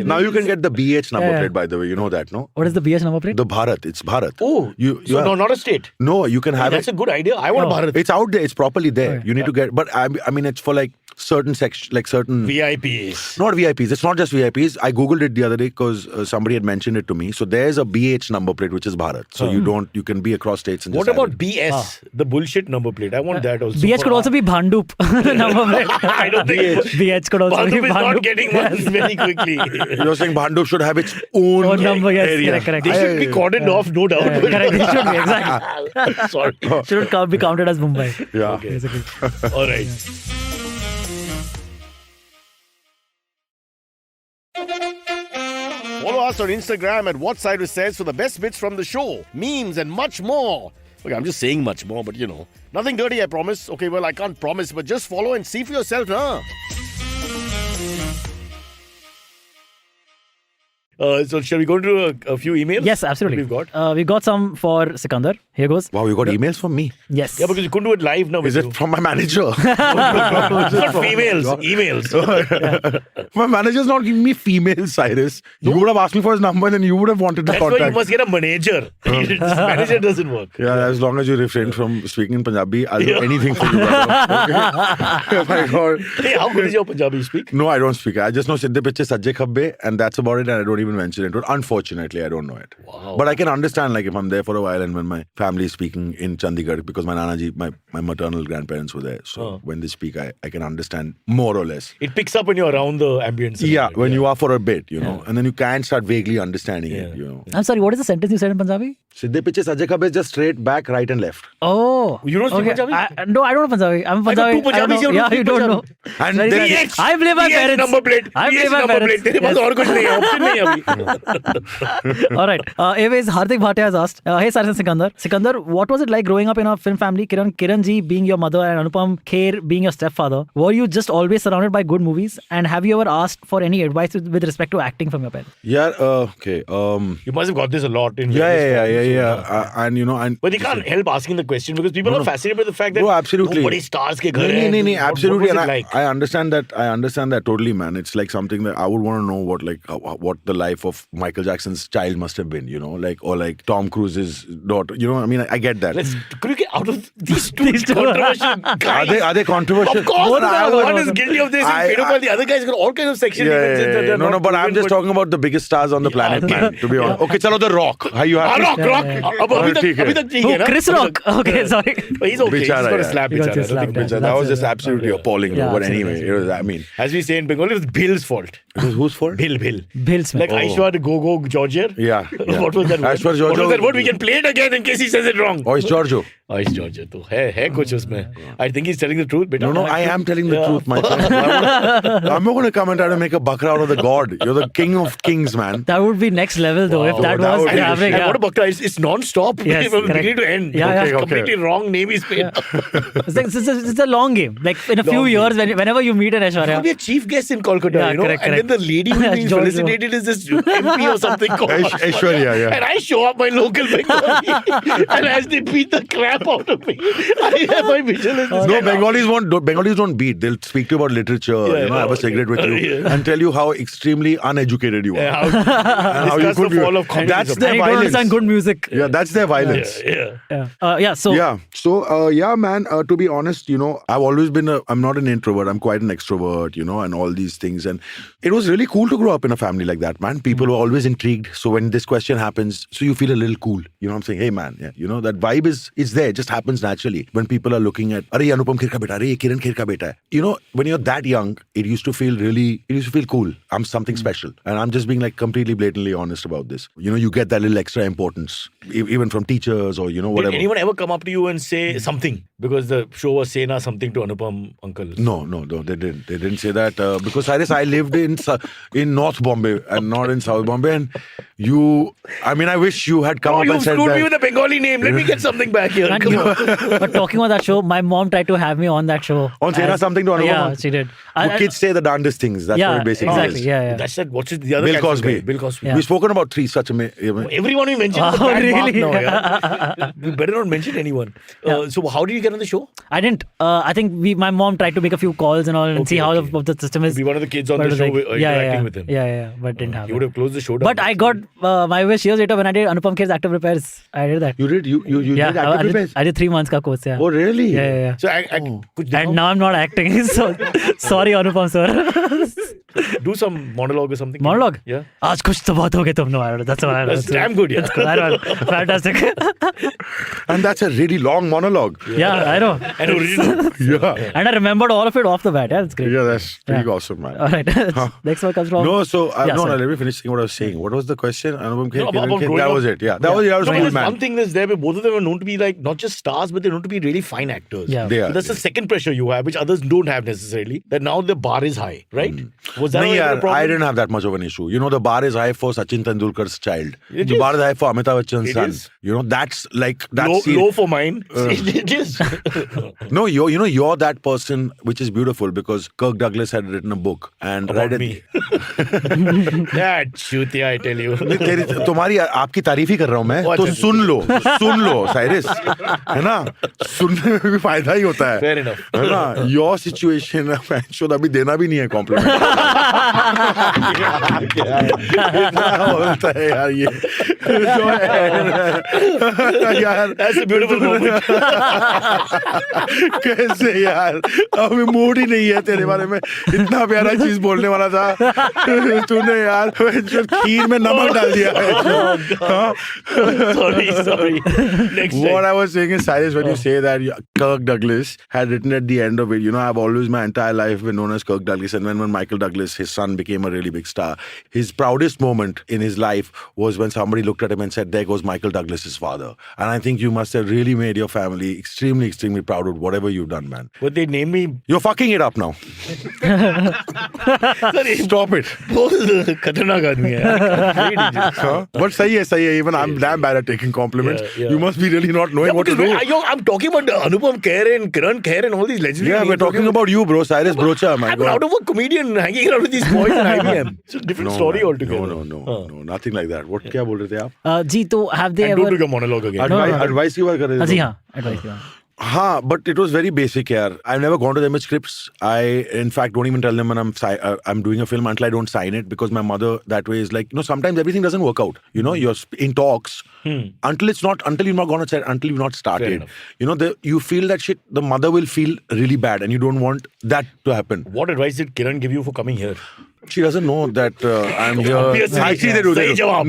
now you can get the BH number plate, by the way. You know that, no? What is the BH number plate? The Bharat. It's Bharat. Oh, so no, not a state. No, you can have That's a good idea. I want Bharat. It's out there. It's properly there. Okay. You need to get, but I mean, it's for like certain sections, like certain VIPs. Not VIPs. It's not just VIPs. I googled it the other day because somebody had mentioned it to me. So there's a BH number plate which is Bharat. So you can be across states and. What just about BS, the bullshit number plate? I want that also. BH could also be Bhandup number plate. I don't think BH could also be Bhandup is Bhandup. not getting one very quickly. You're saying Bhandup should have its own number, yes, area. correct. They should be cordoned off, no doubt. Correct, it should be, exactly. Sorry. Should be counted as Mumbai. Yeah. Okay. All right. Follow us on Instagram at What Cyrus Says for the best bits from the show, memes and much more. Okay, I'm just saying much more, but you know, nothing dirty, I promise. Okay, well, I can't promise, but just follow and see for yourself, huh? So shall we go into a few emails? Yes, absolutely. What we've got? We've got some for Sikandar. Here goes. Wow, you got emails from me. Yes. Yeah, because you couldn't do it live now. Is it from my manager? It's not females, emails. My manager's not giving me female, Cyrus. You would have asked me for his number and then you would have wanted to That's contact. why you must get a manager. Manager doesn't work. Yeah, as long as you refrain from speaking in Punjabi, I'll do anything for you. Okay? Oh my God. Hey, how good is your Punjabi you speak? No, I don't speak. I just know Siddhe Piche Sajje Khabbe and that's about it, and I don't even mention it. But unfortunately, I don't know it. Wow. But I can understand, like, if I'm there for a while and when my family is speaking in Chandigarh, because my Nanaji, my maternal grandparents were there. So when they speak, I can understand more or less. It picks up when you're around the ambience. Yeah, when you are for a bit, you know, and then you can start vaguely understanding it, you know. I'm sorry, what is the sentence you said in Punjabi? Siddhe Piche Sajje Khabbe is just straight, back, right and left. Oh. You don't speak Punjabi? No, I don't know Punjabi. I'm Punjabi. I know 2 Punjabis. Yeah, you don't know. And Very then sad. I blame my parents. number plate. I blame my number parents. plate. तेरे पास और कुछ नहीं है, option नहीं है अभी. All right. Anyways, Hardik Bhatia has asked, hey Cyrus and Sikandar. Sikandar, what was it like growing up in a film family? Kiran ji being your mother and Anupam Kher being your stepfather. Were you just always surrounded by good movies? And have you ever asked for any advice with respect to acting from your parents? Yeah, okay. You must have got this a lot in Yeah. And you know, and but they can't help asking the question because people are fascinated by the fact that bro, absolutely. nobody stars ke ghar hai. No, absolutely. What was And it like? I understand that. I understand that totally, man. It's like something that I would want to know what the life of Michael Jackson's child must have been, you know, or Tom Cruise's daughter. You know, I mean, I get that. Could you get out of these two controversial guys? Are they controversial? Of course, one is guilty of this, the other guy's got all kinds of sexual events. No, but I'm just talking about the biggest stars on the planet, man. To be honest. Okay, chalo, The Rock. You have Rock. अभी तक ठीक है ना? Chris Rock. Okay, sorry. But he's okay. He's got a slap. That was just absolutely appalling. But anyway, it was, I mean, as we say in Bengali, it was Bill's fault. it was whose fault? Bill. Bill's Like Aishwar Go Georgia. Yeah. What was that word? Aishwar Georgia. What was that word? We can play it again in case he says it wrong. Oh, it's Giorgio. Ice Georgia. तो है कुछ उसमें. I think he's telling the truth, beta. No, I am telling the truth, my friend. I'm not going to come and try to make a bakra out of the god. You're the king of kings, man. That would be next level though if that that was would be happening. And what a bakra, it's non-stop. Yes, From correct. beginning to end. Yeah, yeah. Completely wrong name is made. It's a long game. Like in a few Long years, whenever you meet an He could Aishwarya. be a chief guest in Kolkata, Yeah, you know, correct, and then the lady who is being George, felicitated is this MP or something called Aishwarya, yeah. And I show up my local Bengali, and as they beat the crap out of me, I have my vision as this No, guy. Bengalis don't beat. They'll speak to you about literature, have a cigarette with you, and tell you how extremely uneducated you are. Yeah, And how you discuss the could be- fall of communism. That's And their you don't violence. understand good music. Yeah, that's their violence. yeah. So Yeah, man, to be honest, I've always been I'm not an introvert, I'm quite an extrovert, and all these things. And it was really cool to grow up in a family like that, man. People were always intrigued. So when this question happens, so you feel a little cool. I'm saying, hey, man, yeah, that vibe is there. It just happens naturally. When people are looking at, Arey, Anupam Kher ka beta, Arey, Kiran Kher ka beta hai. When you're that young, it used to feel cool. I'm something special. And I'm just being like completely blatantly honest about this. You get that little extra importance, even from teachers or, whatever. Did anyone ever come up to you and say something? Because the show was saying something to Anupam uncle. No, they didn't. They didn't say that because Cyrus, I lived in North Bombay and not in South Bombay. And I wish you had come up you and said screwed that. me with a Bengali name. Let me get something back here. And Come on. but talking about that show, my mom tried to have me on that show. On Sena something to Anupam? Yeah, she did. Kids say the darndest things. That's what it basically exactly. is. Yeah. That's that. What's the other Bill cancer Cosby. guy? Bill Cosby. Yeah. We've spoken about three such Everyone we mentioned is a Oh, bad really? mark now. Yeah? We better not mention anyone. So how did you get on the show? I didn't. I think my mom tried to make a few calls and all and see how the system is. Be one of the kids on But the it was show like- interacting with him. Yeah, but it didn't You happen. would have closed the show down. But I got my wish years later when I did Anupam Kher's active repairs. I did that. You did? You Yeah, did active repairs? I did 3 months ka course. Yeah. Oh, really? Yeah. So I could And now I'm not acting. So sorry, Anupam sir. do some monologue or something. Monologue? Yeah. आज कुछ तो बात हो गई तुम know. That's what I That's damn good, yeah. That's good. I know. Fantastic. And that's a really long monologue. Yeah, I know. And original. Yeah. And I remembered all of it off the bat. Yeah, that's great. Yeah, that's pretty Yeah. awesome, man. All right. Next one comes from. No, so Yeah, sorry. let me finish saying what I was saying. What was the question? Anupam Kher, No, about Kiran Kher? growing That up. was it. Yeah, that was No, cool, there's man. one thing that's there where both of them are known to be like not just stars, but they're known to be really fine actors. Yeah. They are. So that's the second pressure you have, which others don't have necessarily. That now the bar is high, right? Was that No, ever a yeah, problem? I didn't have that much of an issue. The bar is high for Sachin Tendulkar's child. It The is. bar is high for Amitabh Bachchan's It son. is. That's like that's Low for mine. It is. No, you're that person, which is beautiful because Kirk Douglas had written a book and About read it. me. Yeah, chutia, I tell you. तुम्हारी आपकी तारीफ ही कर रहा हूँ मैं Oh, तो अच्छा, सुन लो Cyrus है ना सुनने में भी फायदा ही होता है Fair enough. है ना योर सिचुएशन शुड अभी देना भी नहीं है कॉम्प्लीमेंट बोलता है यार ये जो है यार That's a beautiful moment. कैसे यार अभी मूड ही नहीं है तेरे बारे में इतना प्यारा चीज बोलने वाला था तूने यार जो खीर में नमक डाल दिया है हाँ? Sorry. Next time. What I was saying is, Cyrus, when you say that Kirk Douglas had written at the end of it, I've always my entire life been known as Kirk Douglas. And when Michael Douglas, his son, became a really big star, his proudest moment in his life was when somebody looked at him and said, there goes Michael Douglas's father. And I think you must have really made your family extremely, extremely proud of whatever you've done, man. But they named me. You're fucking it up now. Stop it. बहुत खतरनाक आदमी है यार. Very dangerous. Huh? But sahi hai. Even I'm damn bad at taking compliments. Yeah. You must be really not knowing Yeah, what to because do. I'm talking about Anupam Kher and Kiran Kher and all these legendary Yeah, names. we're talking about you, bro. Cyrus Brocha, my I'm God. out of a comedian hanging around with these boys in IBM. It's a different story man. altogether. No, nothing like that. What क्या बोल रहे थे आप? जी तो have they And ever? don't do a monologue again. Advice की बात कर रहे थे? जी हाँ, advice की बात. हाँ, but it was very basic यार. I've never gone to them with scripts. I, in fact, don't even tell them when I'm doing a film until I don't sign it because my mother that way is like, sometimes everything doesn't work out. You're in talks until you've not gone outside, until you've not started. You feel that shit. The mother will feel really bad, and you don't want that to happen. What advice did Kiran give you for coming here? She doesn't know that I'm here. Obviously. Actually, they do. Sahi jawab.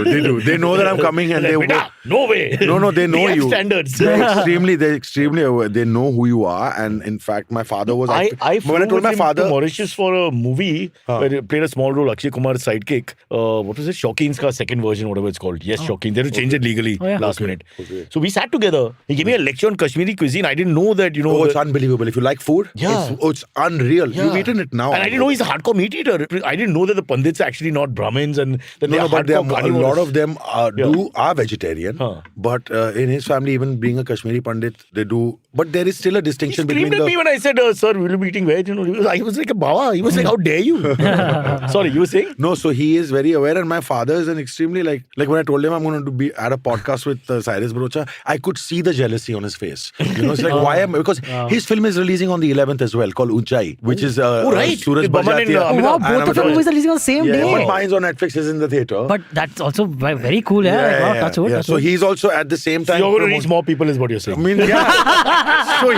They do. They know that I'm coming and they Beta, no way. No, they know We have you. standards. They're extremely aware. They know who you are. And in fact, my father was. I flew when I told with my him father, to Mauritius for a movie where he played a small role, Akshay Kumar's sidekick. What was it? Shawkeen's second version, whatever it's called. Yes, Shawkeen. They had to change it legally last minute. Okay. So we sat together. He gave me a lecture on Kashmiri cuisine. I didn't know that, oh, it's unbelievable. If you like food, Yeah. it's unreal. Yeah. You've eaten it now. And I didn't know he's a hardcore meat eater. I didn't know that the Pandits are actually not Brahmins and that they are but there hardcore are, a carnivores. lot of them are vegetarian. But in his family, even being a Kashmiri Pandit, they do. But there is still a He distinction screamed between at me when I said, sir, we'll be eating veg. I was like a bawa. He was like, how dare you? Sorry, you were saying? No, so he is very aware, and my father is an extremely like when I told him I'm going to be at a podcast with Cyrus Brocha, I could see the jealousy on his face. It's like why am because his film is releasing on the 11th as well, called Unchai, which is right. Suraj With Baman and, Bhajatia. Oh, wow, And both of the movies are releasing on the same day. But mine's on Netflix, is in the theater. But that's also very cool, yeah. Touch wood. So he's also at the same time. You're going to reach more people, is what you're saying. I mean, yeah. So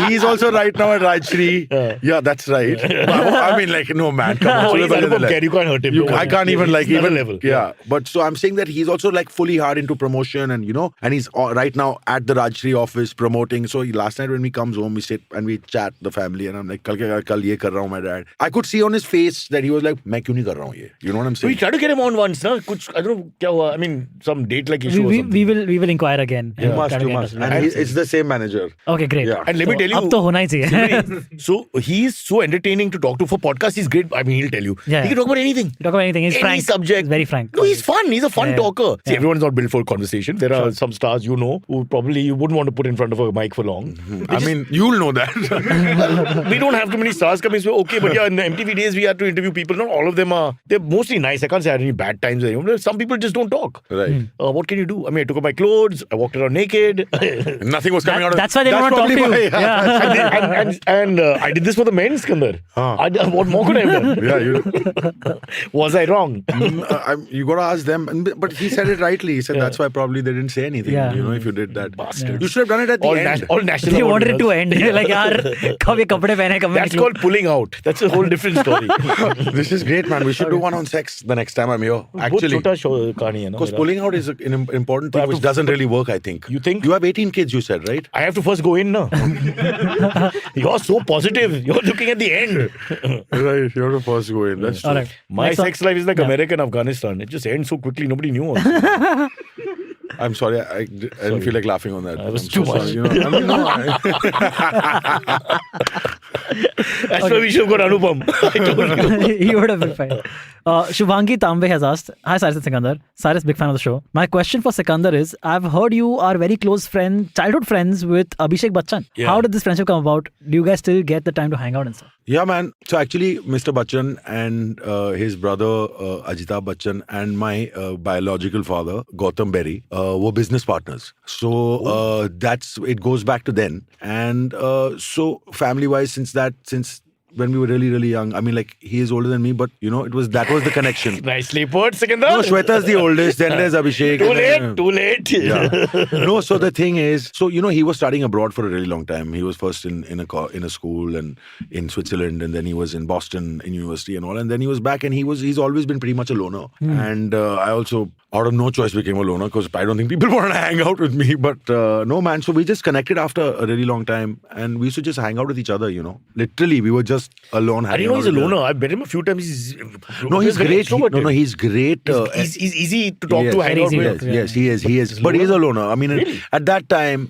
he's also right now at Rajshri. Yeah, that's right. I mean, like, no man, come on. Oh, he's Suraj Anupam Bhajatia. Kher. You can't hurt him. I can't even like He's even another level. Yeah, but so I'm saying that he's also like fully hard into promotion, and and he's right now at the Rajshri office promoting. So last night when he comes home, we sit and we chat the family, and I'm like, kal ye kar raha hu, my dad. I could see on his face that he was like, main kyun nahi kar raha hu ye? You know what I'm So we saying? tried to get him on once, na? Kuch, I don't know, kya hua? I mean, some date like issue or something. We will inquire again. You must. Try to get us- And it's the same manager. Okay, great. Yeah. And let me tell you, अब तो होना ही चाहिए. so he's so entertaining to talk to. For podcast, he's great. I mean, he'll tell you. Yeah. He can talk about anything. Talk about anything. He's Any frank. subject. He's very frank. No, he's fun. He's a fun Yeah. talker. See, Yeah. everyone's not built for conversation. There are some stars who probably you wouldn't want to put in front of a mic for long. I mean, you'll know that. We don't have too many stars coming. So okay, but yeah, in the MTV days, we had to interview people. Not all of them are. They're mostly nice. I can't say I had any bad times. Some people just don't talk. Right. What can you do? I mean, I took off my clothes. I walked around naked. Nothing was coming out of That's why they don't want to talk to probably you. why- Yeah. and I did this for the men, Sikandar. What more could I have done? Yeah, Was I wrong? you got to ask them. But he said it rightly. He said that's why probably they didn't say anything. Yeah. If you did that. Bastard. You should have done it at the end. All national. They award wanted it to winners. end. Like, yaar, कब ये कपड़े पहने कब मैं That's निकलूं? called pulling out. That's a whole different story. This is great, man. We should do one on sex the next time I'm here. Actually. बहुत छोटा show कहानी है ना Because मेरा. pulling out is an important thing which doesn't really work, I think. You think? You have 18 kids, you said, right? I have to first go in now. You're so positive. You're looking at the end. Right. You have to first go in. That's All right. My Next one. sex life is like America and Afghanistan. It just ends so quickly. Nobody knew. Also. I'm sorry. I didn't feel like laughing on that. That was I'm too so much. sorry, I mean, no, That's why we should have got Anupam. I told you. He would have been fine. Shubhangi Tambe has asked, Hi Cyrus and Sikandar. Cyrus, big fan of the show. My question for Sikandar is, I've heard you are very close childhood friends with Abhishek Bachchan. Yeah. How did this friendship come about? Do you guys still get the time to hang out and stuff? Yeah, man. So actually, Mr. Bachchan and his brother Ajitabh Bachchan and my biological father Gautam Berry were business partners. So it goes back to then. And so family-wise, since when we were really, really young, I mean, like, he is older than me, but that was the connection. Nicely put, Sikandar. No, Shweta's the oldest, then there's Abhishek. Too late. Yeah. No, so the thing is, he was studying abroad for a really long time. He was first in a school and in Switzerland, and then he was in Boston in university and all, and then he was back, and he's always been pretty much a loner. And I also, out of no choice, became a loner because I don't think people want to hang out with me. But no, man. So we just connected after a really long time, and we used to just hang out with each other. Literally, we were just alone. I didn't know he's a loner. I've met him a few times. He's great. He's great. He's easy to talk to, hang out with. Yes, he is. But he's a loner. I mean, Really? at that time,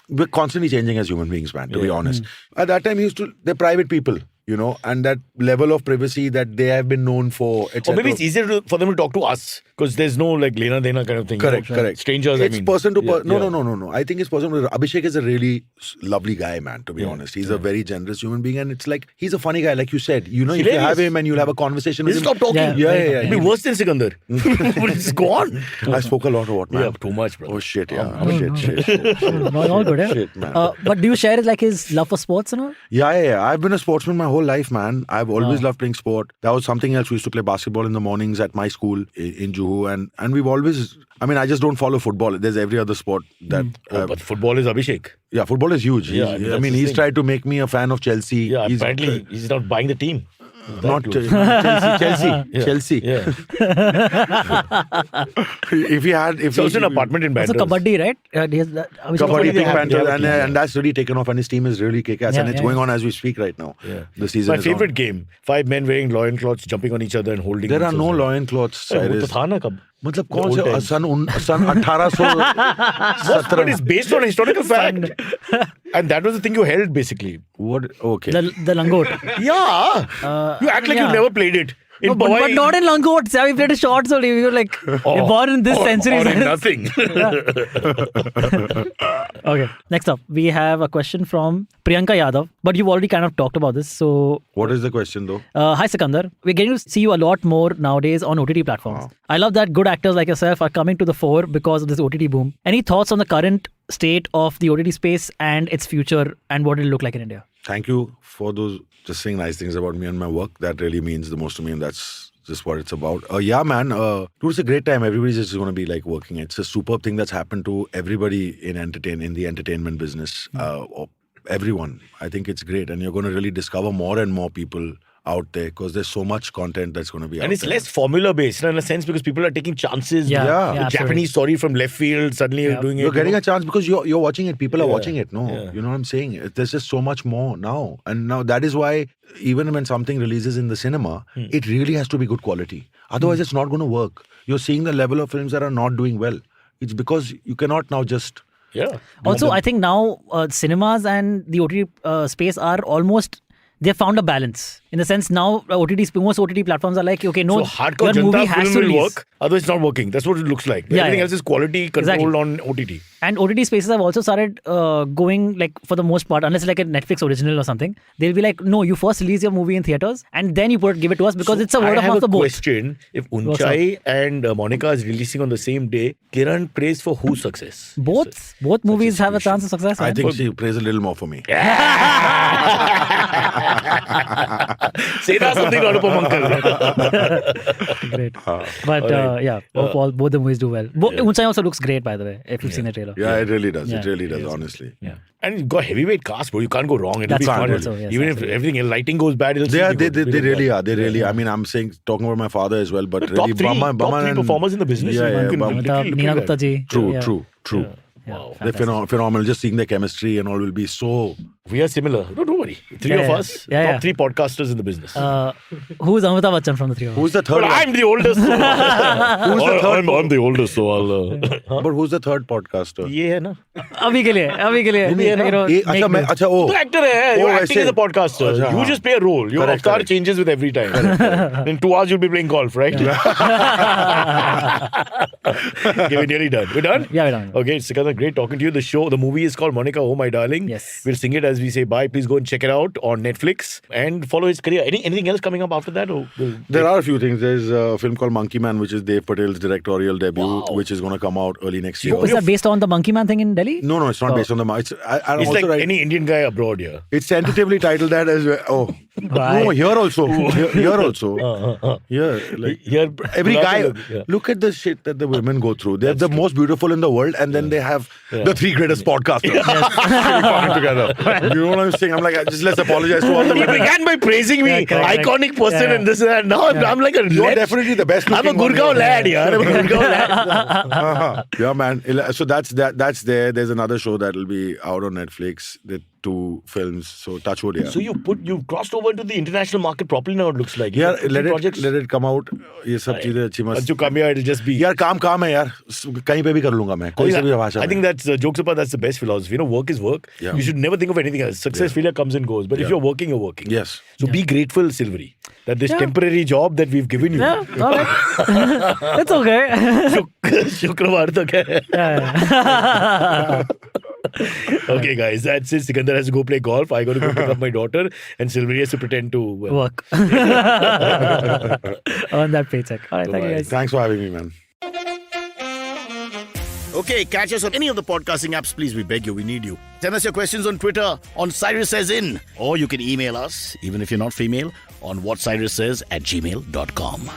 we're constantly changing as human beings, man, to be honest. At that time, they're private people. And that level of privacy that they have been known for, etc. Or maybe it's easier for them to talk to us because there's no like Lena Dena kind of thing. Correct. Strangers, It's I mean. person to person. Yeah. No. I think it's person to Abhishek is a really lovely guy, man, to be honest. He's a very generous human being, and it's like, he's a funny guy, like you said. If you have him and you'll have a conversation with Just him. stop talking. Yeah. It'd be worse than Sikandar. But it's gone. I spoke a lot about, man. Yeah, too much, bro. Oh, shit, yeah. Shit. All good, yeah? Shit, man. But do you share like his love for sports and all? Yeah. I've been a sportsman my whole life, man. I've always loved playing sport. That was something else. We used to play basketball in the mornings at my school in Juhu. And we've always, I just don't follow football. There's every other sport that... But football is Abhishek. Yeah, football is huge. Yeah, He's that's his tried thing. to make me a fan of Chelsea. Yeah, apparently he's not buying the team. Not close. Chelsea. Yeah. If he had, It's also an apartment in Also Bandra. kabaddi, right? He has that, Kabaddi they thing, have- man, they have a team, and that's really taken off, and his team is really kick-ass, Yeah, and it's yeah, going yeah. on as we speak right now. Yeah. The season My is favorite on. game. 5 men wearing loincloths, jumping on each other and holding. There are each no other. loincloths, वो तो Cyrus. था ना कब? मतलब The कौन old से times. Sun 1817 But it's based on a historical fact. And that was the thing you held basically. What? Okay. the langot. Yeah. You act like yeah. you've never played it. In No, but Powai- not in langots. Yeah, we played shorts only. We were like, you're born in this century. Or in nothing. Okay, next up, we have a question from Priyanka Yadav, but you've already kind of talked about this. So, What is the question though? hi Sikandar, we're getting to see you a lot more nowadays on OTT platforms. I love that good actors like yourself are coming to the fore because of this OTT boom. Any thoughts on the current state of the OTT space and its future and what it'll look like in India? Thank you for those just saying nice things about me and my work. That really means the most to me, and that's just what it's about. Yeah, man. Dude, it's a great time. Everybody's just going to be like working. It's a superb thing that's happened to everybody in the entertainment business. Everyone. I think it's great, and you're going to really discover more and more people out there because there's so much content that's going to be out And it's there. less formula based in a sense because people are taking chances. Yeah, with yeah, the absolutely. Japanese story from left field, suddenly you're doing it. You're getting you know? a chance because you're watching it. People are Yeah. watching it. No, Yeah. you know what I'm saying? There's just so much more now. And now that is why even when something releases in the cinema, it really has to be good quality. Otherwise, it's not going to work. You're seeing the level of films that are not doing well. It's because you cannot now just... Yeah. Also, I think now cinemas and the OTT space are almost, they've found a balance. In the sense now, most OTT platforms are like, okay, no, So hardcore your movie Janta has film to will release. work, otherwise it's not working. That's what it looks like. Yeah, Everything yeah. else is quality controlled on OTT. And OTT spaces have also started going, like, for the most part, unless it's like a Netflix original or something, they'll be like, no, you first release your movie in theaters and then you give it to us because it's a word of mouth for both. Question: if Unchai and Monica is releasing on the same day, Kiran prays for whose success? Both movies have a chance of success. I man. think she prays a little more for me. Say that something not upon uncle. Great. But yeah, both the movies do well. Unchai also looks great, by the way, if you've seen the trailer. Yeah, it really does. Yeah. It really does, honestly. Yeah. And you've got heavyweight cast, bro. You can't go wrong. It'll That's be fun. fun also, yes, Even absolutely. if everything, lighting goes bad, it'll They are. still They be good. really are. They really. I mean, I'm saying talking about my father as well, but The really, top three and- performers in the business. Yeah, yeah. You can Bam- literally look Neena at Gupta that. ji. True, Yeah. true. Wow. They're phenomenal. Just seeing their chemistry and all will be so. We are similar. No, don't worry. Three Yeah, of yeah. us, Yeah, top yeah. 3 podcasters in the business. Who's Amitabh Bachchan from the three of us? Who's the third? But one? I'm the oldest. So Who's the third? I'm the oldest, so I'll. But who's the third podcaster? ये है ना. अभी के लिए you know, अच्छा मैं make अच्छा तो oh. actor है. You're Oh, acting वैसे. as a podcaster. अच्छा, You हाँ. just play a role. Your Correct, avatar correct. changes with every time. In 2 hours you'll be playing golf, right? Okay, we're nearly done. We're done? Yeah, we're done. Okay, Sikandar, great talking to you. The movie is called Monica, Oh My Darling. Yes. We'll sing it as we say bye. Please go and check it out on Netflix and follow his career. Anything else coming up after that? Or There are a few things. There's a film called Monkey Man, which is Dave Patel's directorial debut, which is going to come out early next year. Is that based on the Monkey Man thing in Delhi? No, it's not based on the. It's It's like any Indian guy abroad here. It's tentatively titled that as well. Oh, Right. no, here also. Here also. Here, like Here, every guy. Yeah. Look at the shit that the women go through. They're the most beautiful in the world, and then they have the 3 greatest podcasters coming together. You know what I'm saying? I'm like, just let's apologize to all the He women. began by praising me, Yeah, correct, iconic person Yeah. and this and that. Now I'm like a You're led- definitely the best. I'm a looking one Gurgaon here. lad, yaar. I'm a Gurgaon lad. Yeah, man. So that's there. There's another show that will be out on Netflix. The 2 films. So touch wood, yeah. So you've crossed over into the international market properly now. It looks like. Yeah, You got let 3 it come out. ये सब चीजें अच्छी Once मस्त. you come here, it'll just be. यार काम है यार. कहीं पे भी कर लूँगा मैं. कोई सी भी भाषा I में. think that's jokes apart. That's the best philosophy. You know, work is work. Yeah. You should never think of anything else. Success, failure comes and goes. But if you're working, you're working. Yes. So be grateful, Silvery, that this Yeah. temporary job that we've given you. Yeah, all right. It's okay. Shukrawar tak hai. Yeah. Okay, guys, that's it. Sikandar has to go play golf. I got to go pick up my daughter, and Silvery has to pretend to Work. On that paycheck. All right, thank you guys. Thanks for having me, man. Okay, catch us on any of the podcasting apps, please. We beg you, we need you. Send us your questions on Twitter, on Cyrus Says In, or you can email us, even if you're not female, on whatcyrussays@gmail.com.